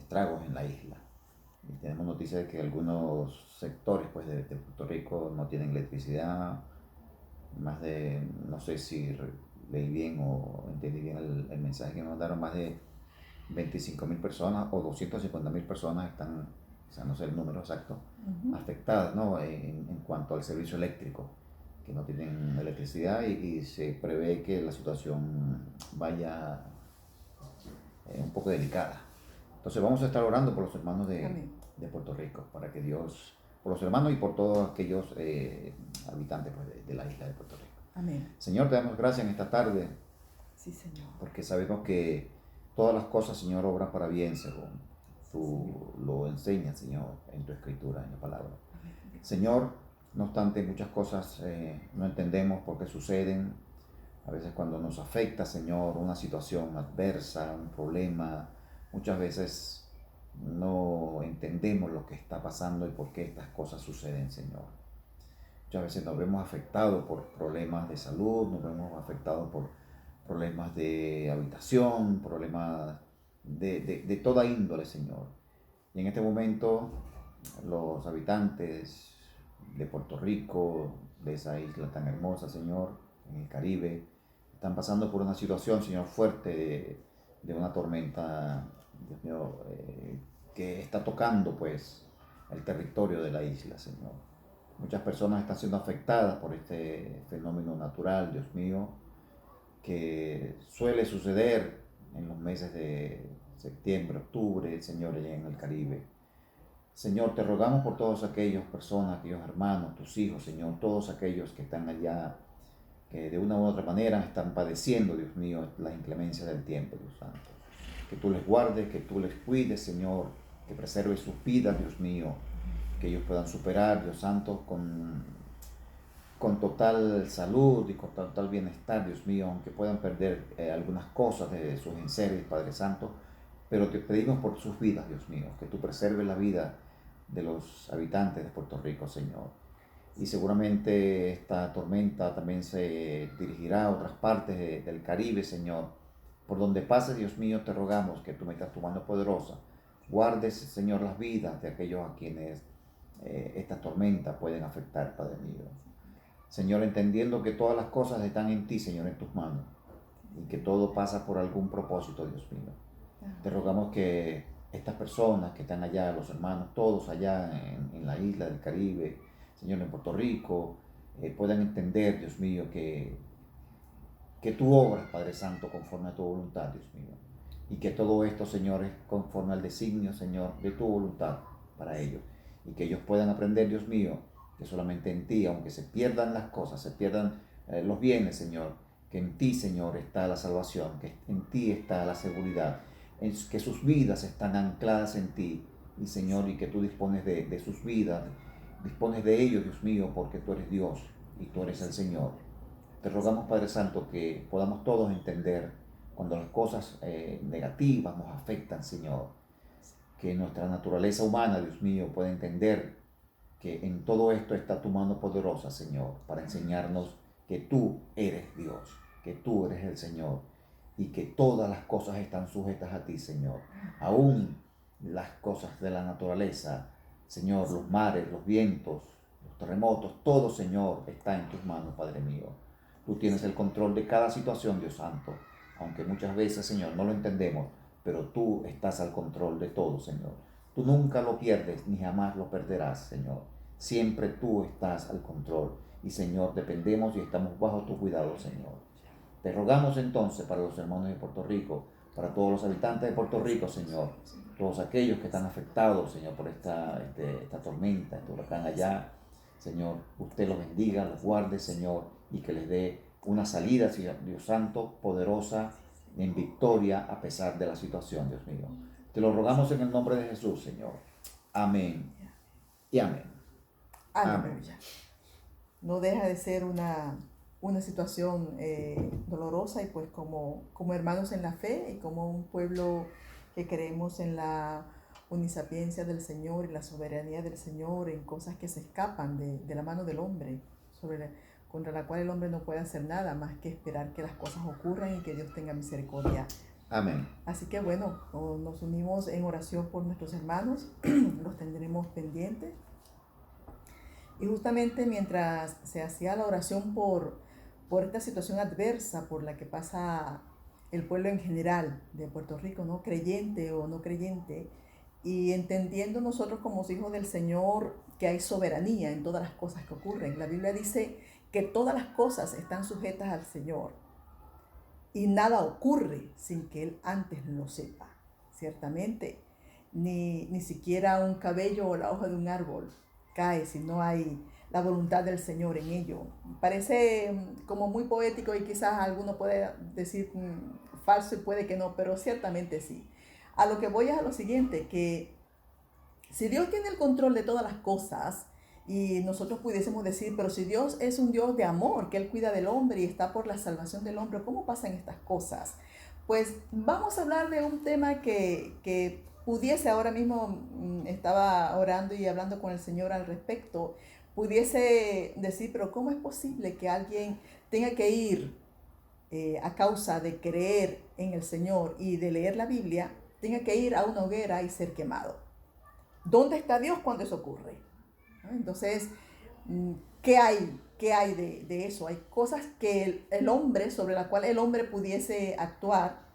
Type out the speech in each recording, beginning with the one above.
estragos en la isla. Y tenemos noticias de que algunos sectores pues, de Puerto Rico no tienen electricidad. Más de, no sé si leí bien o entendí bien el mensaje que me mandaron, más de 25.000 personas o 250.000 personas están, o sea, no sé el número exacto, afectadas, ¿no? En cuanto al servicio eléctrico, que no tienen electricidad y se prevé que la situación vaya un poco delicada. Entonces vamos a estar orando por los hermanos de Puerto Rico, para que Dios, por los hermanos y por todos aquellos habitantes pues, de la isla de Puerto Rico. Amén. Señor, te damos gracias en esta tarde. Sí, Señor. Porque sabemos que todas las cosas, Señor, obran para bien, según tú lo enseñas, Señor, en tu escritura, en la palabra. Amén. Señor, no obstante, muchas cosas no entendemos por qué suceden. A veces cuando nos afecta, Señor, una situación adversa, un problema, muchas veces no entendemos lo que está pasando y por qué estas cosas suceden, Señor. Muchas veces nos vemos afectados por problemas de salud, nos vemos afectados por problemas de habitación, problemas de toda índole, Señor. Y en este momento los habitantes de Puerto Rico, de esa isla tan hermosa, Señor, en el Caribe, están pasando por una situación, Señor, fuerte de una tormenta, Dios mío, que está tocando pues el territorio de la isla, Señor. Muchas personas están siendo afectadas por este fenómeno natural, Dios mío, que suele suceder en los meses de septiembre, octubre, Señor, allá en el Caribe. Señor, te rogamos por todas aquellas personas, aquellos hermanos, tus hijos, Señor, todos aquellos que están allá, que de una u otra manera están padeciendo, Dios mío, las inclemencias del tiempo, Dios Santo. Que tú les guardes, que tú les cuides, Señor, que preserves sus vidas, Dios mío, que ellos puedan superar, Dios Santo, con total salud y con total bienestar, Dios mío, aunque puedan perder algunas cosas de sus enseres, Padre Santo, pero te pedimos por sus vidas, Dios mío, que tú preserves la vida de los habitantes de Puerto Rico, Señor. Y seguramente esta tormenta también se dirigirá a otras partes del Caribe, Señor. Por donde pase, Dios mío, te rogamos que tú metas tu mano poderosa. Guardes, Señor, las vidas de aquellos a quienes esta tormenta pueden afectar, Padre mío. Señor, entendiendo que todas las cosas están en ti, Señor, en tus manos, y que todo pasa por algún propósito, Dios mío. Te rogamos que estas personas que están allá, los hermanos, todos allá en la isla del Caribe, Señor, en Puerto Rico, puedan entender, Dios mío, que tú obras, Padre Santo, conforme a tu voluntad, Dios mío. Y que todo esto, Señor, es conforme al designio, Señor, de tu voluntad para ellos. Y que ellos puedan aprender, Dios mío, que solamente en ti, aunque se pierdan las cosas, se pierdan los bienes, Señor, que en ti, Señor, está la salvación, que en ti está la seguridad, que sus vidas están ancladas en ti, y Señor, y que tú dispones de sus vidas, dispones de ellos, Dios mío, porque tú eres Dios y tú eres el Señor. Te rogamos, Padre Santo, que podamos todos entender cuando las cosas negativas nos afectan, Señor, que nuestra naturaleza humana, Dios mío, pueda entender que en todo esto está tu mano poderosa, Señor, para enseñarnos que tú eres Dios, que tú eres el Señor y que todas las cosas están sujetas a ti, Señor. Aún las cosas de la naturaleza, Señor, los mares, los vientos, los terremotos, todo, Señor, está en tus manos, Padre mío. Tú tienes el control de cada situación, Dios Santo, aunque muchas veces, Señor, no lo entendemos, pero tú estás al control de todo, Señor. Tú nunca lo pierdes ni jamás lo perderás, Señor. Siempre tú estás al control. Y, Señor, dependemos y estamos bajo tu cuidado, Señor. Te rogamos entonces para los hermanos de Puerto Rico, para todos los habitantes de Puerto Rico, Señor, todos aquellos que están afectados, Señor, por esta tormenta, este huracán allá, Señor, usted los bendiga, los guarde, Señor, y que les dé una salida, Dios Santo, poderosa, en victoria a pesar de la situación, Dios mío. Te lo rogamos en el nombre de Jesús, Señor. Amén y amén. Aleluya. No deja de ser una situación dolorosa y pues como hermanos en la fe y como un pueblo que creemos en la unisapiencia del Señor y la soberanía del Señor en cosas que se escapan de la mano del hombre, contra la cual el hombre no puede hacer nada más que esperar que las cosas ocurran y que Dios tenga misericordia Amén. Así que bueno, nos unimos en oración por nuestros hermanos, los tendremos pendientes. Y justamente mientras se hacía la oración por esta situación adversa por la que pasa el pueblo en general de Puerto Rico, ¿no? Creyente o no creyente, y entendiendo nosotros como hijos del Señor que hay soberanía en todas las cosas que ocurren. La Biblia dice que todas las cosas están sujetas al Señor y nada ocurre sin que Él antes lo sepa. Ciertamente, ni siquiera un cabello o la hoja de un árbol cae si no hay la voluntad del Señor en ello. Parece como muy poético y quizás alguno puede decir falso y puede que no, pero ciertamente sí. A lo que voy es a lo siguiente, que si Dios tiene el control de todas las cosas y nosotros pudiésemos decir, pero si Dios es un Dios de amor, que Él cuida del hombre y está por la salvación del hombre, ¿cómo pasan estas cosas? Pues vamos a hablar de un tema que pudiese, ahora mismo estaba orando y hablando con el Señor al respecto, pudiese decir, pero ¿cómo es posible que alguien tenga que ir a causa de creer en el Señor y de leer la Biblia, tenga que ir a una hoguera y ser quemado? ¿Dónde está Dios cuando eso ocurre? Entonces, ¿qué hay? ¿Qué hay de eso? Hay cosas que el hombre, sobre las cuales el hombre pudiese actuar,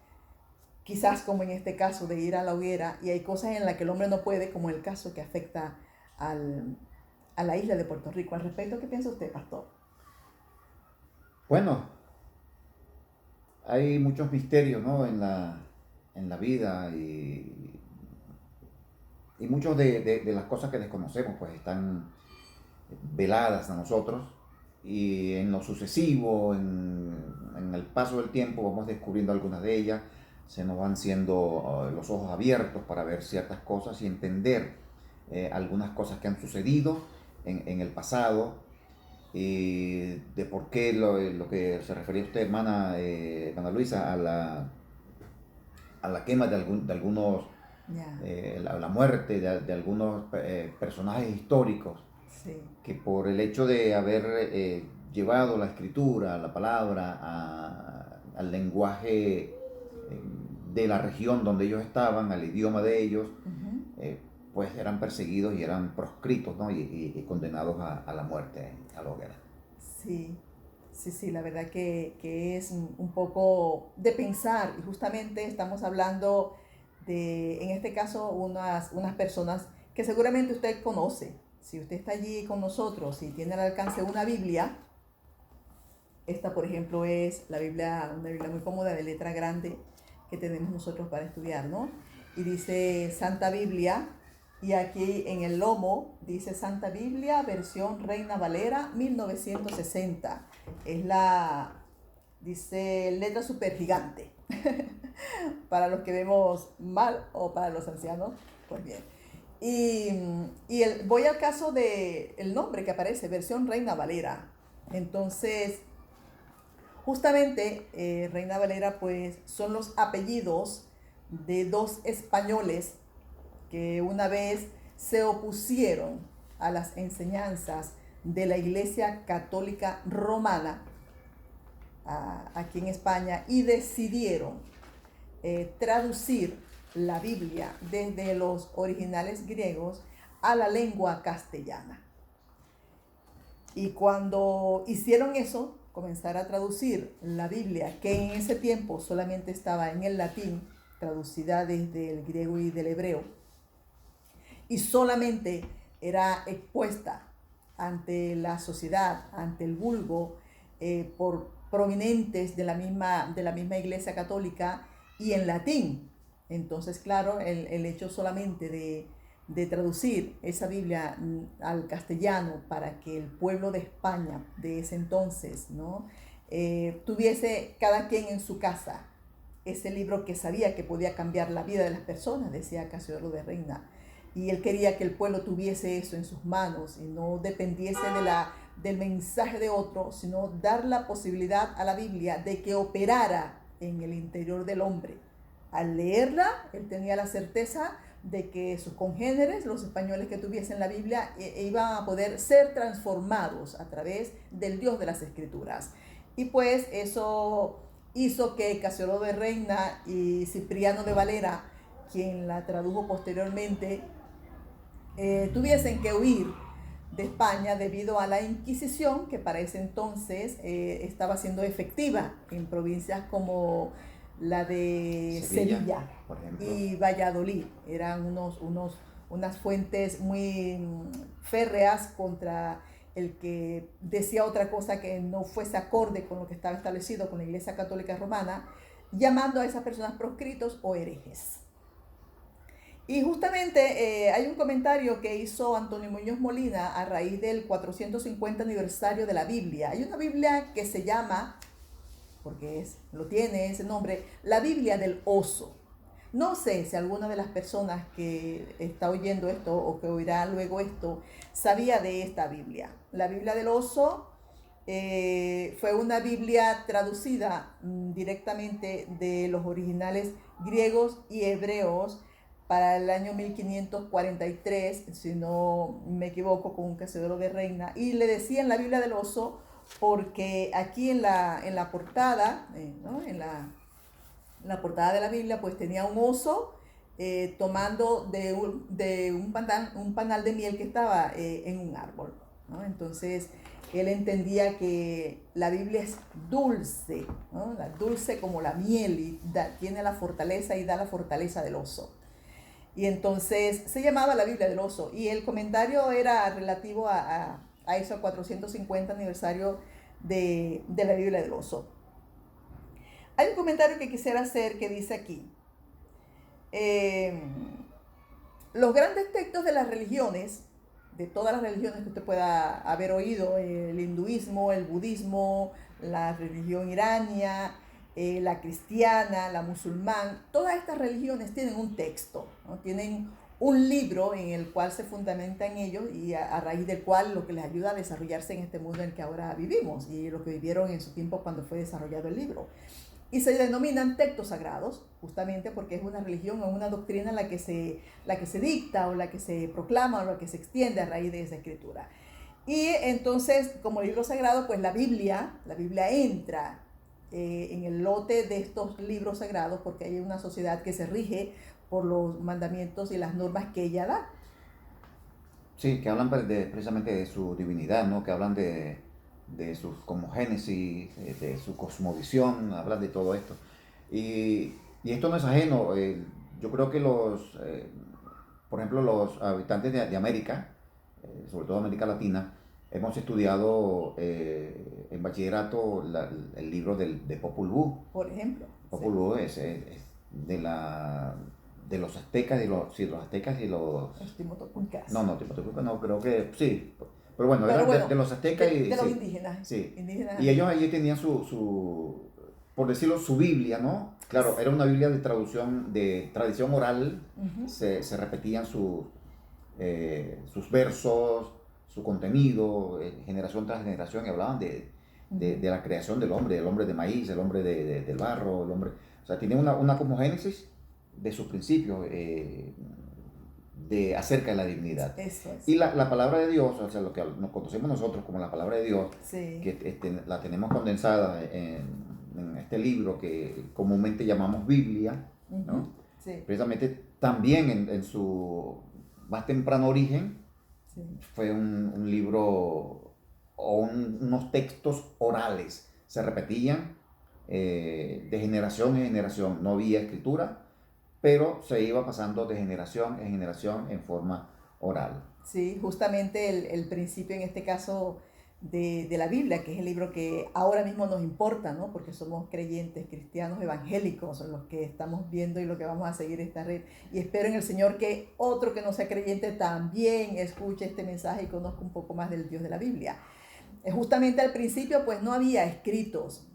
quizás como en este caso de ir a la hoguera, y hay cosas en las que el hombre no puede, como el caso que afecta a la isla de Puerto Rico. Al respecto, ¿qué piensa usted, pastor? Bueno, hay muchos misterios, ¿no? En la vida y muchas de las cosas que desconocemos pues están veladas a nosotros y en lo sucesivo, en el paso del tiempo vamos descubriendo algunas de ellas, se nos van siendo los ojos abiertos para ver ciertas cosas y entender algunas cosas que han sucedido en el pasado y de por qué lo que se refería usted, hermana Luisa, a la quema de algunos, Ya, la muerte de algunos personajes históricos, sí. que por el hecho de haber llevado la escritura, la palabra, al lenguaje de la región donde ellos estaban, al idioma de ellos, Ujú. eh, pues eran perseguidos y eran proscritos, ¿no? Y condenados a la muerte, a la hoguera. Sí, sí, la verdad que es un poco de pensar y justamente estamos hablando de, en este caso, unas personas que seguramente usted conoce. Si usted está allí con nosotros y tiene al alcance una Biblia, esta por ejemplo es la Biblia, una Biblia muy cómoda de letra grande que tenemos nosotros para estudiar, ¿no? Y dice Santa Biblia, y aquí en el lomo dice Santa Biblia, versión Reina Valera 1960. Es dice letra super gigante. Para los que vemos mal o para los ancianos, pues bien. Voy al caso del nombre que aparece, versión Reina Valera. Entonces, justamente Reina Valera, pues son los apellidos de dos españoles que una vez se opusieron a las enseñanzas de la Iglesia Católica Romana aquí en España y decidieron traducir la Biblia desde los originales griegos a la lengua castellana. Y cuando hicieron eso, comenzar a traducir la Biblia, que en ese tiempo solamente estaba en el latín, traducida desde el griego y del hebreo, y solamente era expuesta ante la sociedad, ante el vulgo, por prominentes de la misma Iglesia Católica y en latín. Entonces, claro, el hecho solamente de traducir esa Biblia al castellano para que el pueblo de España de ese entonces, ¿no? Tuviese cada quien en su casa ese libro que sabía que podía cambiar la vida de las personas, decía Casiodoro de Reina. Y él quería que el pueblo tuviese eso en sus manos y no dependiese del mensaje de otro, sino dar la posibilidad a la Biblia de que operara en el interior del hombre. Al leerla, él tenía la certeza de que sus congéneres, los españoles que tuviesen la Biblia, iban a poder ser transformados a través del Dios de las Escrituras. Y pues eso hizo que Casiodoro de Reina y Cipriano de Valera, quien la tradujo posteriormente, tuviesen que huir de España debido a la Inquisición, que para ese entonces estaba siendo efectiva en provincias como la de Sevilla por ejemplo. Y Valladolid. Eran unas fuentes muy férreas contra el que decía otra cosa que no fuese acorde con lo que estaba establecido con la Iglesia Católica Romana, llamando a esas personas proscritos o herejes. Y justamente hay un comentario que hizo Antonio Muñoz Molina a raíz del 450 aniversario de la Biblia. Hay una Biblia que se llama, porque lo tiene ese nombre, la Biblia del Oso. No sé si alguna de las personas que está oyendo esto o que oirá luego esto sabía de esta Biblia. La Biblia del Oso fue una Biblia traducida directamente de los originales griegos y hebreos para el año 1543, si no me equivoco, con un Casiodoro de Reina, y le decían la Biblia del Oso porque aquí en la portada, ¿no? en la portada de la Biblia, pues tenía un oso tomando de un panal de miel que estaba en un árbol, ¿no? Entonces él entendía que la Biblia es dulce, ¿no? Dulce como la miel, y tiene la fortaleza y da la fortaleza del oso. Y entonces se llamaba la Biblia del Oso. Y el comentario era relativo a eso, al 450 aniversario de la Biblia del Oso. Hay un comentario que quisiera hacer que dice aquí: los grandes textos de las religiones, de todas las religiones que usted pueda haber oído, el hinduismo, el budismo, la religión irania, la cristiana, la musulmán, todas estas religiones tienen un texto, ¿no? Tienen un libro en el cual se fundamentan ellos y a raíz del cual lo que les ayuda a desarrollarse en este mundo en el que ahora vivimos y lo que vivieron en su tiempo cuando fue desarrollado el libro. Y se denominan textos sagrados, justamente porque es una religión o una doctrina la que se dicta o la que se proclama o la que se extiende a raíz de esa escritura. Y entonces, como libro sagrado, pues la Biblia entra en el lote de estos libros sagrados, porque hay una sociedad que se rige por los mandamientos y las normas que ella da. Sí, que hablan precisamente de su divinidad, ¿no? Que hablan de su cosmogénesis, de su cosmovisión, hablan de todo esto. Y esto no es ajeno. Yo creo que por ejemplo, los habitantes de América, sobre todo América Latina, hemos estudiado en bachillerato el libro de Popol Vuh. Por ejemplo. Popol Vuh es de los aztecas y los aztecas y los... Timotocuncas. No, Timotocuncas no, creo que sí. Pero bueno, eran de los aztecas de los sí, indígenas. Sí. Indígenas. Y ellos allí tenían por decirlo, su Biblia, ¿no? Claro, era una Biblia de traducción, de tradición oral. Se repetían sus versos, su contenido, generación tras generación, y hablaban de la creación del hombre de maíz, el hombre del barro, el hombre... O sea, tiene una cosmogénesis de sus principios acerca de la divinidad. Eso es. Y la palabra de Dios, o sea, lo que nos conocemos nosotros como la palabra de Dios, sí. que la tenemos condensada en este libro que comúnmente llamamos Biblia, ¿no? Sí. Precisamente también en su más temprano origen, sí. fue un libro o unos textos orales, se repetían de generación en generación, no había escritura, pero se iba pasando de generación en generación en forma oral. Sí, justamente el principio en este caso de la Biblia, que es el libro que ahora mismo nos importa, ¿no? Porque somos creyentes, cristianos, evangélicos, son los que estamos viendo y lo que vamos a seguir esta red. Y espero en el Señor que otro que no sea creyente también escuche este mensaje y conozca un poco más del Dios de la Biblia. Justamente al principio pues no había escritos,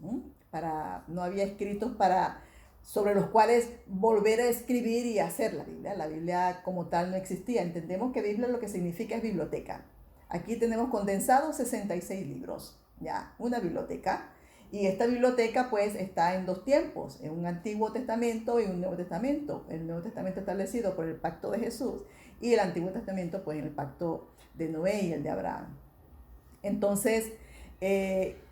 sobre los cuales volver a escribir y hacer la Biblia. La Biblia como tal no existía. Entendemos que Biblia lo que significa es biblioteca. Aquí tenemos condensados 66 libros, ya, una biblioteca. Y esta biblioteca pues está en dos tiempos, en un Antiguo Testamento y un Nuevo Testamento. El Nuevo Testamento establecido por el pacto de Jesús y el Antiguo Testamento pues en el pacto de Noé y el de Abraham. Entonces,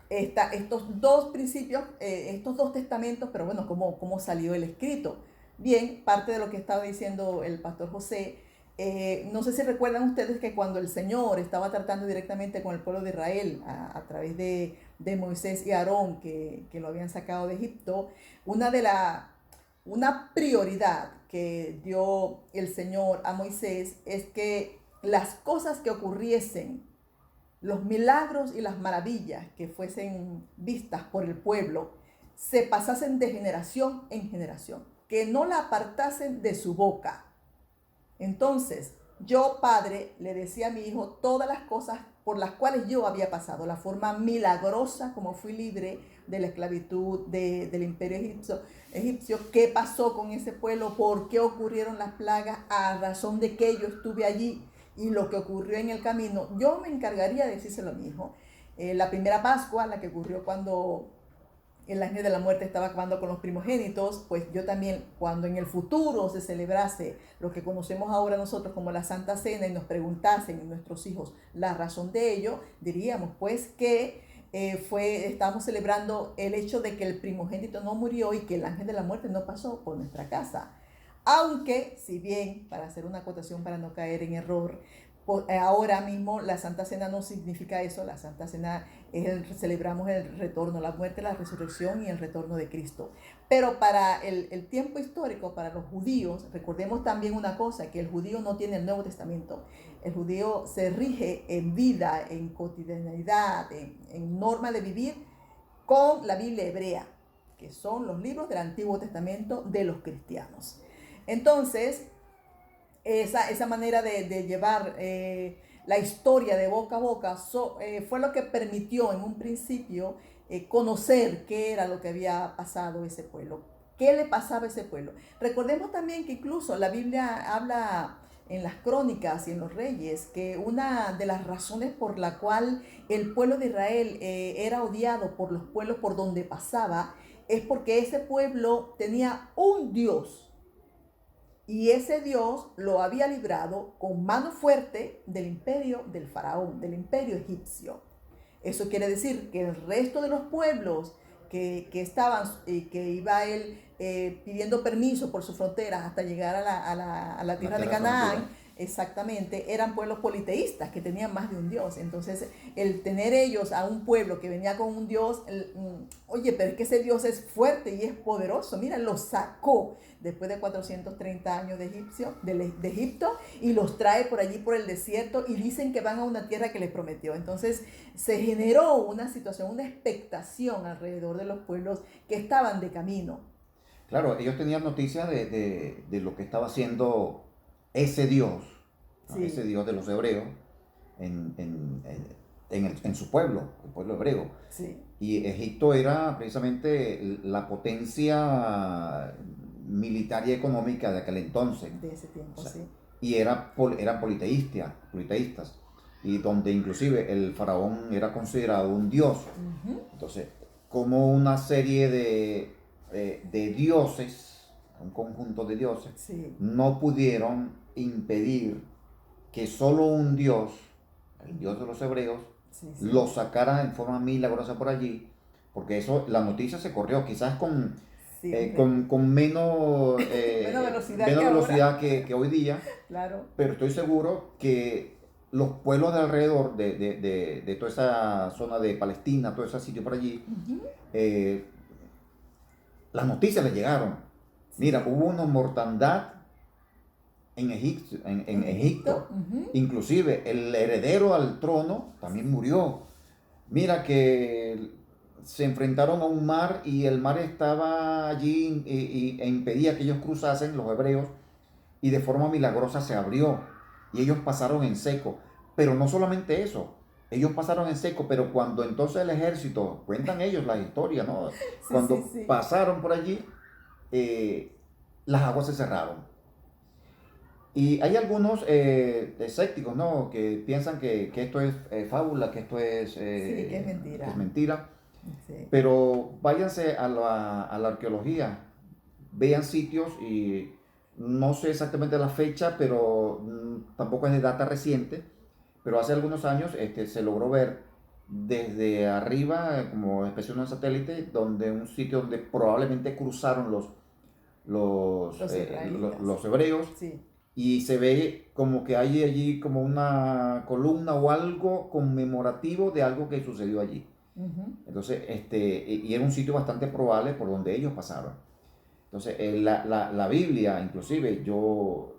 estos dos principios, estos dos testamentos, pero bueno, ¿cómo salió el escrito? Bien, parte de lo que estaba diciendo el pastor José, no sé si recuerdan ustedes que cuando el Señor estaba tratando directamente con el pueblo de Israel a través de Moisés y Aarón, que lo habían sacado de Egipto, una prioridad que dio el Señor a Moisés es que las cosas que ocurriesen, los milagros y las maravillas que fuesen vistas por el pueblo, se pasasen de generación en generación, que no la apartasen de su boca. Entonces, yo, padre, le decía a mi hijo todas las cosas por las cuales yo había pasado, la forma milagrosa como fui libre de la esclavitud del imperio egipcio, qué pasó con ese pueblo, por qué ocurrieron las plagas, a razón de que yo estuve allí y lo que ocurrió en el camino. Yo me encargaría de decírselo a mi hijo. La primera Pascua, la que ocurrió cuando el ángel de la muerte estaba acabando con los primogénitos, pues yo también, cuando en el futuro se celebrase lo que conocemos ahora nosotros como la Santa Cena y nos preguntasen nuestros hijos la razón de ello, diríamos pues que estábamos celebrando el hecho de que el primogénito no murió y que el ángel de la muerte no pasó por nuestra casa. Aunque, si bien, para hacer una acotación para no caer en error, ahora mismo la Santa Cena no significa eso. La Santa Cena celebramos el retorno, la muerte, la resurrección y el retorno de Cristo. Pero para el tiempo histórico, para los judíos, recordemos también una cosa, que el judío no tiene el Nuevo Testamento. El judío se rige en vida, en cotidianidad, en norma de vivir con la Biblia hebrea, que son los libros del Antiguo Testamento de los cristianos. Entonces, esa manera de llevar la historia de boca a boca fue lo que permitió en un principio conocer qué era lo que había pasado a ese pueblo, qué le pasaba a ese pueblo. Recordemos también que incluso la Biblia habla en las crónicas y en los reyes que una de las razones por la cual el pueblo de Israel era odiado por los pueblos por donde pasaba es porque ese pueblo tenía un Dios. Y ese Dios lo había librado con mano fuerte del imperio del faraón, del imperio egipcio. Eso quiere decir que el resto de los pueblos que estaban, que iba él pidiendo permiso por sus fronteras hasta llegar a la tierra de Canaán, exactamente, eran pueblos politeístas que tenían más de un Dios. Entonces, el tener ellos a un pueblo que venía con un Dios, oye, pero es que ese Dios es fuerte y es poderoso. Mira, los sacó después de 430 años de Egipto y los trae por allí por el desierto y dicen que van a una tierra que les prometió. Entonces se generó una situación, una expectación alrededor de los pueblos que estaban de camino. Claro, ellos tenían noticia de lo que estaba haciendo ese Dios, ¿no? Sí. Ese Dios de los hebreos en su pueblo, el pueblo hebreo. Sí. Y Egipto era precisamente la potencia militar y económica de aquel entonces. De ese tiempo, O sea, sí. Y eran politeístas, y donde inclusive el faraón era considerado un dios. Uh-huh. Entonces, como una serie de dioses, un conjunto de dioses, Sí. no pudieron impedir que solo un dios, el Dios de los hebreos, Sí. lo sacara en forma milagrosa por allí, porque eso, la noticia se corrió, quizás con menos, menos velocidad que hoy día, claro. pero estoy seguro que los pueblos de alrededor de toda esa zona de Palestina, todo ese sitio por allí, Uh-huh. las noticias les llegaron. Sí. Mira, hubo una mortandad en Egipto. Uh-huh. Inclusive el heredero al trono también murió. Mira que se enfrentaron a un mar y el mar estaba allí e impedía que ellos cruzasen, los hebreos, y de forma milagrosa se abrió y ellos pasaron en seco. Pero no solamente eso, ellos pasaron en seco, pero cuando entonces el ejército, cuentan ellos la historia, ¿no? Sí, Cuando sí. pasaron por allí, las aguas se cerraron. Y hay algunos escépticos, ¿no? Que piensan que esto es fábula, que esto es, Sí, que es mentira. que es mentira. Sí. Pero váyanse a la arqueología, vean sitios y no sé exactamente la fecha, pero tampoco es de data reciente, pero hace algunos años se logró ver desde arriba, como especie de un satélite, donde un sitio donde probablemente cruzaron Los israelitas. los hebreos, Sí. y se ve como que hay allí como una columna o algo conmemorativo de algo que sucedió allí. Ujú. Entonces, y era un sitio bastante probable por donde ellos pasaron. Entonces, la Biblia, inclusive, yo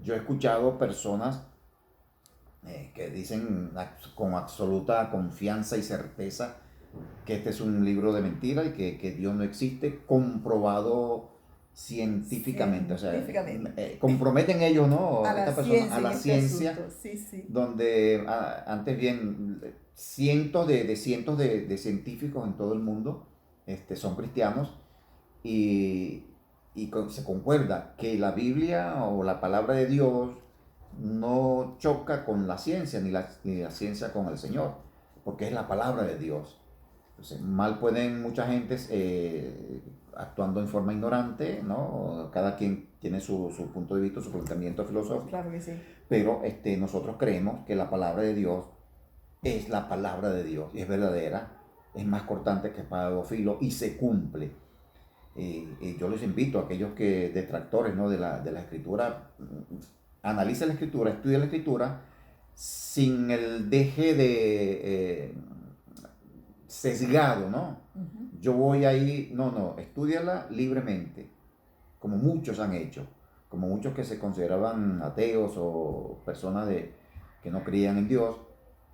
he escuchado personas que dicen con absoluta confianza y certeza que este es un libro de mentira y que Dios no existe, comprobado científicamente. O sea, Científicamente. comprometen ellos, A ¿no? la Esta persona a ciencia en la este ciencia, asunto. Sí, sí. donde antes bien cientos de científicos en todo el mundo son cristianos, y, se concuerda que la Biblia o la palabra de Dios no choca con la ciencia, ni la ciencia con el Señor, porque es la palabra de Dios. Entonces, mal pueden mucha gente actuando en forma ignorante, ¿no? Cada quien tiene su punto de vista, su planteamiento filosófico, Claro que sí. pero nosotros creemos que la palabra de Dios es la palabra de Dios y es verdadera, es más cortante que espada de dos filos y se cumple. Yo les invito a aquellos que detractores, ¿no? de la escritura, analice la escritura, estudie la escritura sin el deje de sesgado, ¿no? Ujú. Yo voy ahí, no, estúdiala libremente, como muchos han hecho, como muchos que se consideraban ateos o personas que no creían en Dios,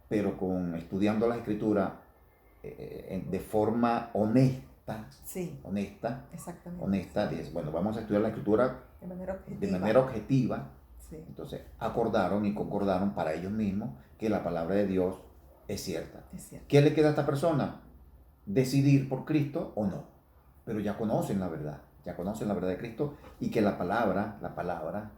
pero estudiando la escritura de forma honesta, Sí, honesta, exactamente. honesta, dices, bueno, vamos a estudiar la escritura De manera de objetiva. manera objetiva. Sí, Entonces acordaron y concordaron para ellos mismos que la palabra de Dios es cierta. es cierto. ¿Qué le queda a esta persona? Decidir por Cristo o no. Pero ya conocen la verdad de Cristo, y que la palabra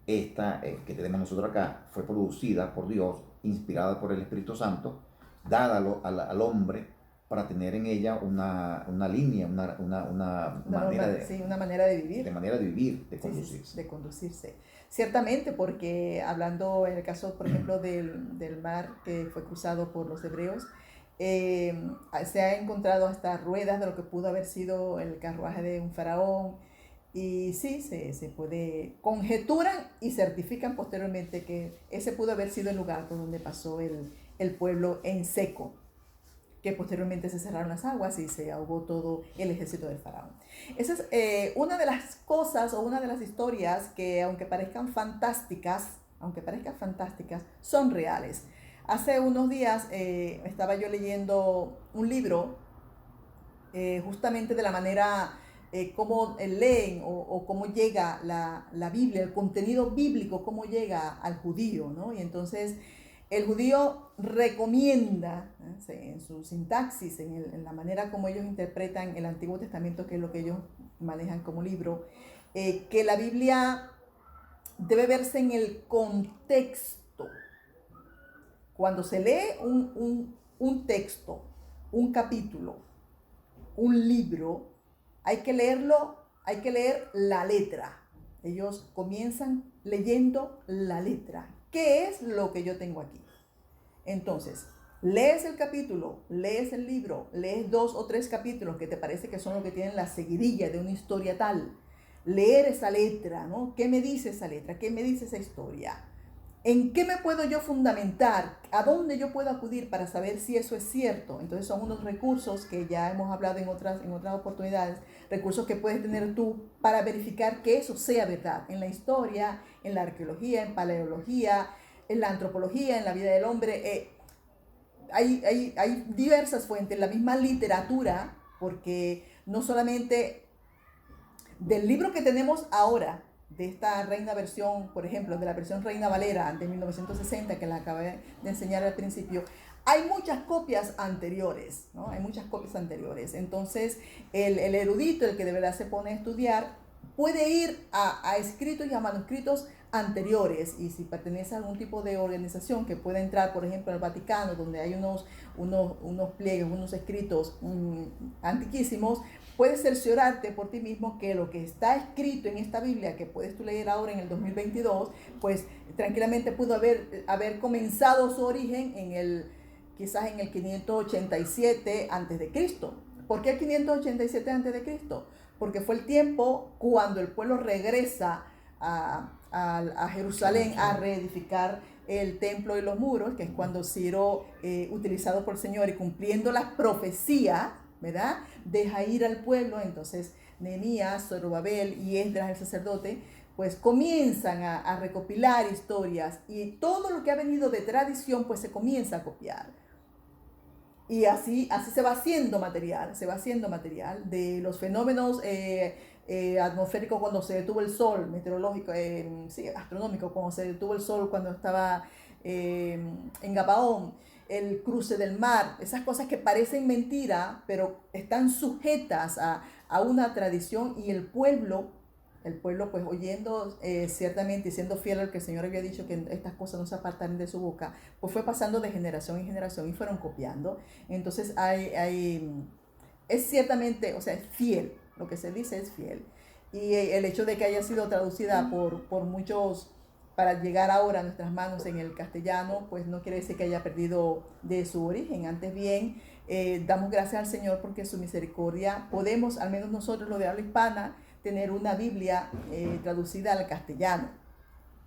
esta que tenemos nosotros acá, fue producida por Dios, inspirada por el Espíritu Santo, dada al hombre para tener en ella una línea, una manera Sí, una manera de vivir. de vivir, de Sí, sí, conducirse. de conducirse. Ciertamente, porque hablando en el caso, por ejemplo, del mar que fue cruzado por los hebreos, se ha encontrado hasta ruedas de lo que pudo haber sido el carruaje de un faraón. Y sí, se puede, conjeturan y certifican posteriormente que ese pudo haber sido el lugar por donde pasó el pueblo en seco, que posteriormente se cerraron las aguas y se ahogó todo el ejército del faraón. Esa es una de las cosas o una de las historias que, aunque parezcan fantásticas, son reales. Hace unos días estaba yo leyendo un libro justamente de la manera cómo leen o cómo llega la Biblia, el contenido bíblico, cómo llega al judío, ¿no? Y entonces el judío recomienda, en su sintaxis, en la manera como ellos interpretan el Antiguo Testamento, que es lo que ellos manejan como libro, que la Biblia debe verse en el contexto. Cuando se lee un texto, un capítulo, un libro, hay que leerlo, hay que leer la letra. Ellos comienzan leyendo la letra. ¿Qué es lo que yo tengo aquí? Entonces, lees el capítulo, lees el libro, lees 2 o 3 capítulos que te parece que son los que tienen la seguidilla de una historia tal. Leer esa letra, ¿no? ¿Qué me dice esa letra? ¿Qué me dice esa historia? ¿En qué me puedo yo fundamentar? ¿A dónde yo puedo acudir para saber si eso es cierto? Entonces son unos recursos que ya hemos hablado en otras oportunidades, recursos que puedes tener tú para verificar que eso sea verdad en la historia, en la arqueología, en paleología, en la antropología, en la vida del hombre. Hay diversas fuentes, la misma literatura, porque no solamente del libro que tenemos ahora, de esta Reina versión, por ejemplo, de la versión Reina Valera de 1960, que la acabé de enseñar al principio, hay muchas copias anteriores, ¿no? Hay muchas copias anteriores. Entonces, el erudito, el que de verdad se pone a estudiar, puede ir a escritos y a manuscritos anteriores, y si pertenece a algún tipo de organización que pueda entrar, por ejemplo, al Vaticano, donde hay unos pliegues, unos escritos antiquísimos, puedes cerciorarte por ti mismo que lo que está escrito en esta Biblia, que puedes tú leer ahora en el 2022, pues tranquilamente pudo haber comenzado su origen en el quizás en el 587 antes de Cristo. ¿Por qué el 587 antes de Cristo? Porque fue el tiempo cuando el pueblo regresa a Jerusalén a reedificar el templo y los muros, que es cuando Ciro, utilizado por el Señor y cumpliendo las profecías, ¿verdad?, deja ir al pueblo. Entonces Nehemías, Zorobabel y Esdras el sacerdote pues comienzan a recopilar historias, y todo lo que ha venido de tradición pues se comienza a copiar. Y así se va haciendo material, de los fenómenos atmosféricos cuando se detuvo el sol, meteorológico, astronómico, cuando se detuvo el sol, cuando estaba en Gabaón, el cruce del mar, esas cosas que parecen mentira, pero están sujetas a una tradición, y el pueblo pues oyendo ciertamente y siendo fiel al que el Señor había dicho, que estas cosas no se apartaran de su boca, pues fue pasando de generación en generación y fueron copiando. Entonces es ciertamente, o sea, es fiel, lo que se dice es fiel. Y el hecho de que haya sido traducida por muchos para llegar ahora a nuestras manos en el castellano, pues no quiere decir que haya perdido de su origen. Antes bien, damos gracias al Señor porque su misericordia podemos, al menos nosotros los de habla hispana, tener una Biblia traducida al castellano,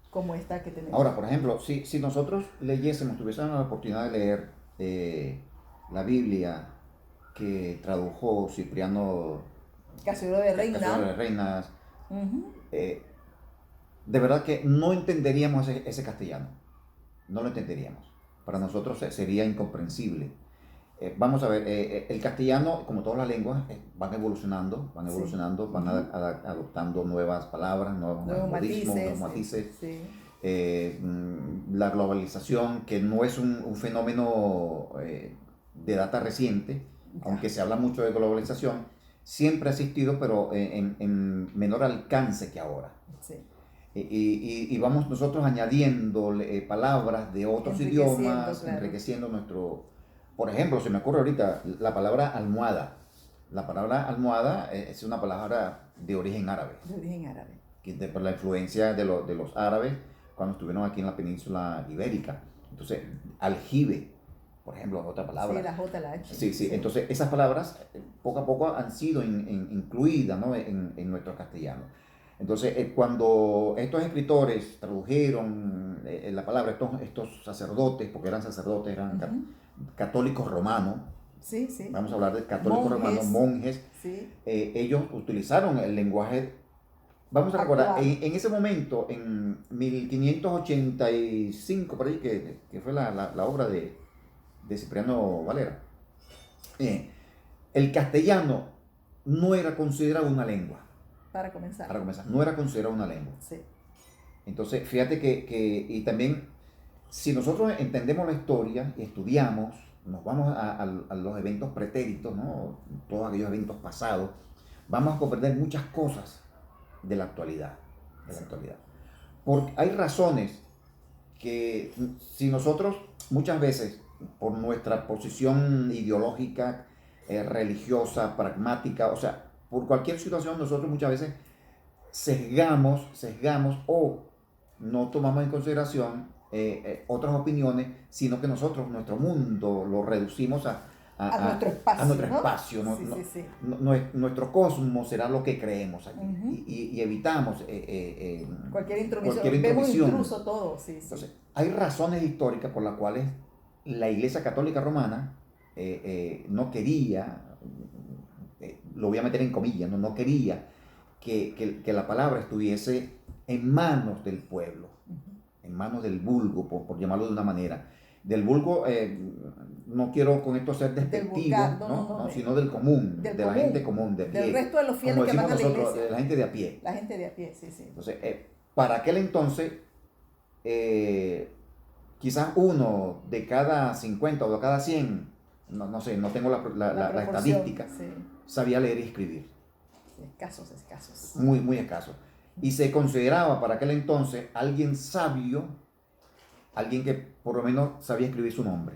como esta que tenemos. Ahora, por ejemplo, si nosotros leyésemos, tuviésemos la oportunidad de leer la Biblia que tradujo Cipriano Cassiodoro de Reinas, uh-huh. De verdad que no entenderíamos ese castellano, no lo entenderíamos. Para nosotros sería incomprensible. Vamos a ver, el castellano, como todas las lenguas, van evolucionando, Sí. van adoptando nuevas palabras, nuevos modismos, nuevos matices. Sí. La globalización, que no es un fenómeno de data reciente, aunque se habla mucho de globalización, siempre ha existido, pero en menor alcance que ahora. Sí. Y vamos nosotros añadiendo palabras de otros idiomas, claro, enriqueciendo nuestro... Por ejemplo, se me ocurre ahorita la palabra almohada. La palabra almohada es una palabra de origen árabe. De origen árabe. Por la influencia de los árabes cuando estuvieron aquí en la península ibérica. Entonces, aljibe, por ejemplo, es otra palabra. Sí, la J, la H. Sí. Entonces, esas palabras poco a poco han sido incluidas, ¿no?, en nuestro castellano. Entonces, cuando estos escritores tradujeron la palabra, estos sacerdotes, porque eran sacerdotes, eran católicos romanos, sí. Vamos a hablar de católicos romanos, monjes, sí. Ellos utilizaron el lenguaje. Vamos a recordar, en ese momento, en 1585, por ahí, que fue la obra de Cipriano Valera, el castellano no era considerado una lengua. Para comenzar, no era considerado una lengua. Sí. Entonces, fíjate y también, si nosotros entendemos la historia y estudiamos, nos vamos a los eventos pretéritos, ¿no?, todos aquellos eventos pasados, vamos a comprender muchas cosas de la actualidad. Porque hay razones que, si nosotros muchas veces, por nuestra posición ideológica, religiosa, pragmática, o sea, por cualquier situación, nosotros muchas veces sesgamos o no tomamos en consideración otras opiniones, sino que nosotros, nuestro mundo, lo reducimos a nuestro espacio. A nuestro espacio. Sí. Nuestro cosmos será lo que creemos aquí. Uh-huh. Y evitamos cualquier intromisión. Vemos intruso todo. Sí. Entonces, hay razones históricas por las cuales la Iglesia Católica Romana no quería, lo voy a meter en comillas, no quería que la palabra estuviese en manos del pueblo, en manos del vulgo, por llamarlo de una manera. Del vulgo, no quiero con esto ser despectivo, sino del común, de la gente común, de pie. Del resto de los fieles que van a la iglesia. De la gente de a pie. La gente de a pie, sí. Entonces, para aquel entonces, quizás uno de cada 50 o de cada 100, no sé, no tengo la estadística, sabía leer y escribir. Escasos. Muy escasos. Y se consideraba para aquel entonces alguien sabio, alguien que por lo menos sabía escribir su nombre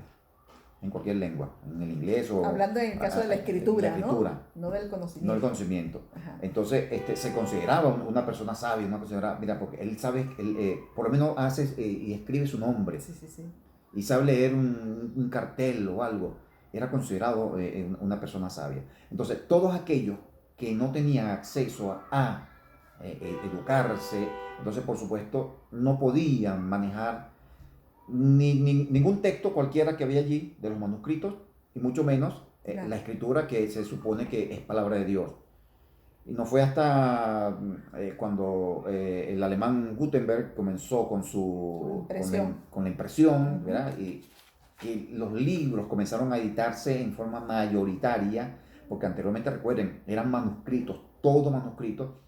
en cualquier lengua, en el inglés o... Hablando en el caso de la escritura, no del conocimiento. No del conocimiento. Ajá. Entonces, se consideraba una persona sabia, mira, porque él sabe, por lo menos hace y escribe su nombre. Sí. y sabe leer un cartel o algo, era considerado una persona sabia. Entonces, todos aquellos que no tenían acceso a educarse, entonces por supuesto no podían manejar ningún texto cualquiera que había allí de los manuscritos, y mucho menos Claro. la escritura que se supone que es palabra de Dios. Y no fue hasta cuando el alemán Gutenberg comenzó con la impresión, Ujú. ¿verdad? Y los libros comenzaron a editarse en forma mayoritaria, porque anteriormente, recuerden, eran manuscritos, todo manuscrito.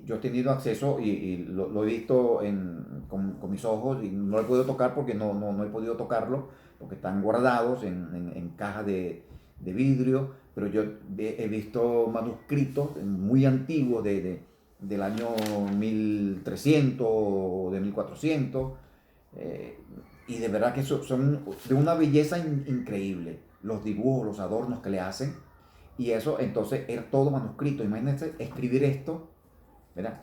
Yo he tenido acceso y lo he visto con mis ojos y no lo he podido tocar porque no he podido tocarlo, porque están guardados en cajas de vidrio, pero yo he visto manuscritos muy antiguos del año 1300 o de 1400, eh, y de verdad que son de una belleza increíble, los dibujos, los adornos que le hacen, y eso entonces era todo manuscrito. Imagínense escribir esto, ¿verdad?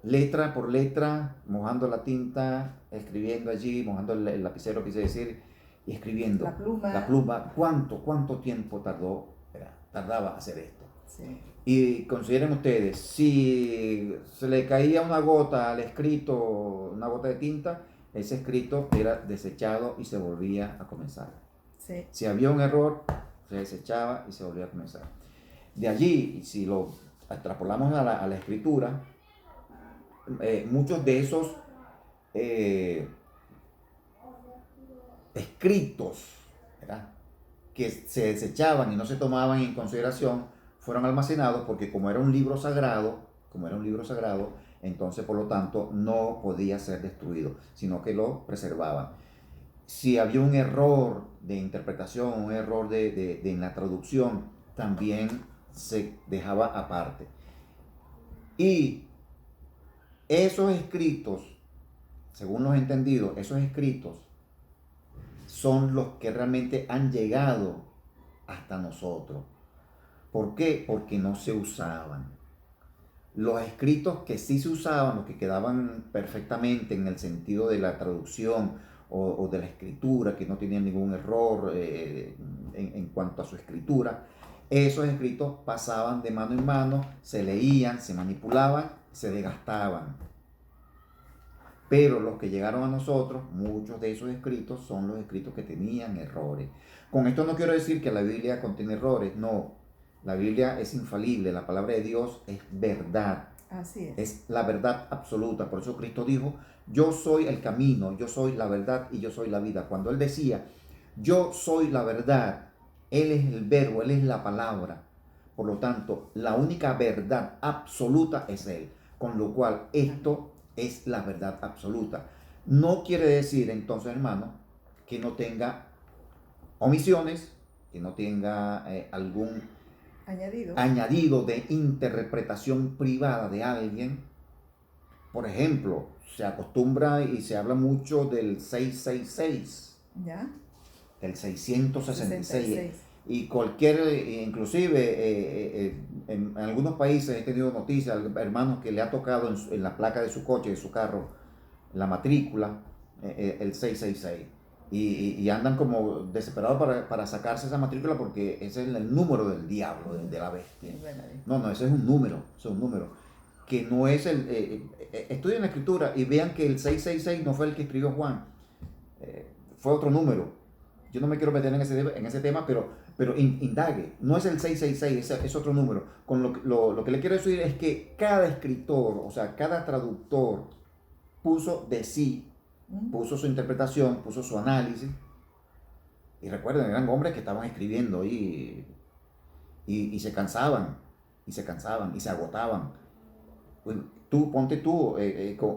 Letra por letra, mojando la tinta, escribiendo allí, mojando el lapicero, quise decir, y escribiendo. La pluma. La pluma, ¿cuánto tiempo tardaba hacer esto? Sí. Y consideren ustedes, si se le caía una gota al escrito, una gota de tinta, ese escrito era desechado y se volvía a comenzar. Sí. Si había un error, se desechaba y se volvía a comenzar. De allí, si lo extrapolamos a la escritura, muchos de esos escritos, ¿verdad?, que se desechaban y no se tomaban en consideración, fueron almacenados porque como era un libro sagrado, entonces por lo tanto no podía ser destruido, sino que lo preservaban. Si había un error de interpretación, un error en la traducción, también se dejaba aparte. Y esos escritos, según los entendidos, esos escritos son los que realmente han llegado hasta nosotros. ¿Por qué? Porque no se usaban. Los escritos que sí se usaban, los que quedaban perfectamente en el sentido de la traducción o de la escritura, que no tenían ningún error en cuanto a su escritura, esos escritos pasaban de mano en mano, se leían, se manipulaban, se desgastaban. Pero los que llegaron a nosotros, muchos de esos escritos son los escritos que tenían errores. Con esto no quiero decir que la Biblia contiene errores, no. La Biblia es infalible, la palabra de Dios es verdad. Así es. Es la verdad absoluta. Por eso Cristo dijo, yo soy el camino, yo soy la verdad y yo soy la vida. Cuando Él decía, yo soy la verdad, Él es el verbo, Él es la palabra. Por lo tanto, la única verdad absoluta es Él. Con lo cual, esto es la verdad absoluta. No quiere decir entonces, hermano, que no tenga omisiones, que no tenga algún añadido de interpretación privada de alguien. Por ejemplo, se acostumbra y se habla mucho del 666, ¿ya?, del 666. 66. Y inclusive en algunos países he tenido noticias, hermanos que le ha tocado en la placa de su coche, de su carro, la matrícula, el 666. Y andan como desesperados para sacarse esa matrícula porque ese es el número del diablo, de la bestia. No, ese es un número, que no es estudien la escritura y vean que el 666 no fue el que escribió Juan, fue otro número. Yo no me quiero meter en ese tema, pero indague. No es el 666, es otro número. Con lo que le quiero decir es que cada escritor, o sea, cada traductor puso de sí, puso su interpretación, puso su análisis. Y recuerden, eran hombres que estaban escribiendo y se cansaban, y se agotaban. Pues, ponte tú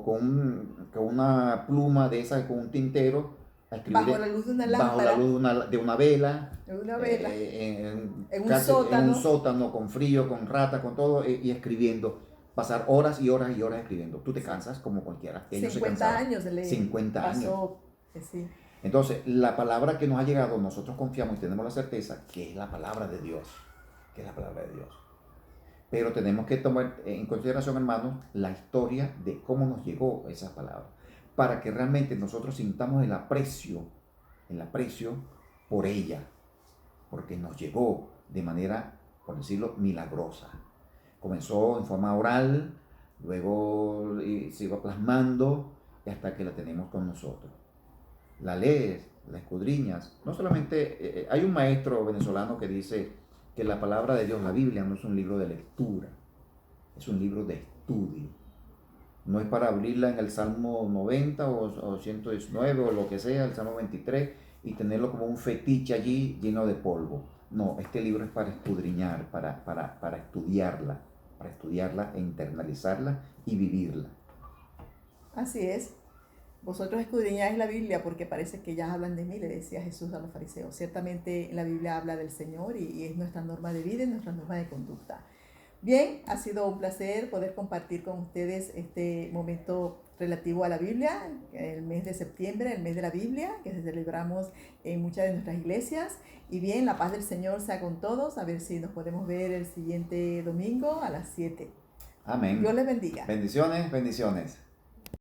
con una pluma de esa, con un tintero, a escribir bajo la luz de una lámpara, bajo la luz de una vela, en un sótano, con frío, con rata, con todo, y escribiendo, pasar horas y horas y horas escribiendo. Tú te cansas como cualquiera. Ellos 50 años de 50 pasó, años. Sí. Entonces, la palabra que nos ha llegado, nosotros confiamos y tenemos la certeza que es la palabra de Dios, Pero tenemos que tomar en consideración, hermanos, la historia de cómo nos llegó esa palabra. para que realmente nosotros sintamos el aprecio por ella, porque nos llegó de manera, por decirlo, milagrosa. Comenzó en forma oral, luego se iba plasmando y hasta que la tenemos con nosotros. La lees, la escudriñas. No solamente, hay un maestro venezolano que dice que la palabra de Dios, la Biblia, no es un libro de lectura, es un libro de estudio. No es para abrirla en el Salmo 90 o 119 o lo que sea, el Salmo 23, y tenerlo como un fetiche allí lleno de polvo. No, este libro es para escudriñar, para estudiarla e internalizarla y vivirla. Así es. Vosotros escudriñáis la Biblia porque parece que ya hablan de mí, le decía Jesús a los fariseos. Ciertamente la Biblia habla del Señor y es nuestra norma de vida y nuestra norma de conducta. Bien, ha sido un placer poder compartir con ustedes este momento relativo a la Biblia, el mes de septiembre, el mes de la Biblia, que celebramos en muchas de nuestras iglesias. Y bien, la paz del Señor sea con todos. A ver si nos podemos ver el siguiente domingo a las 7. Amén. Dios les bendiga. Bendiciones, bendiciones.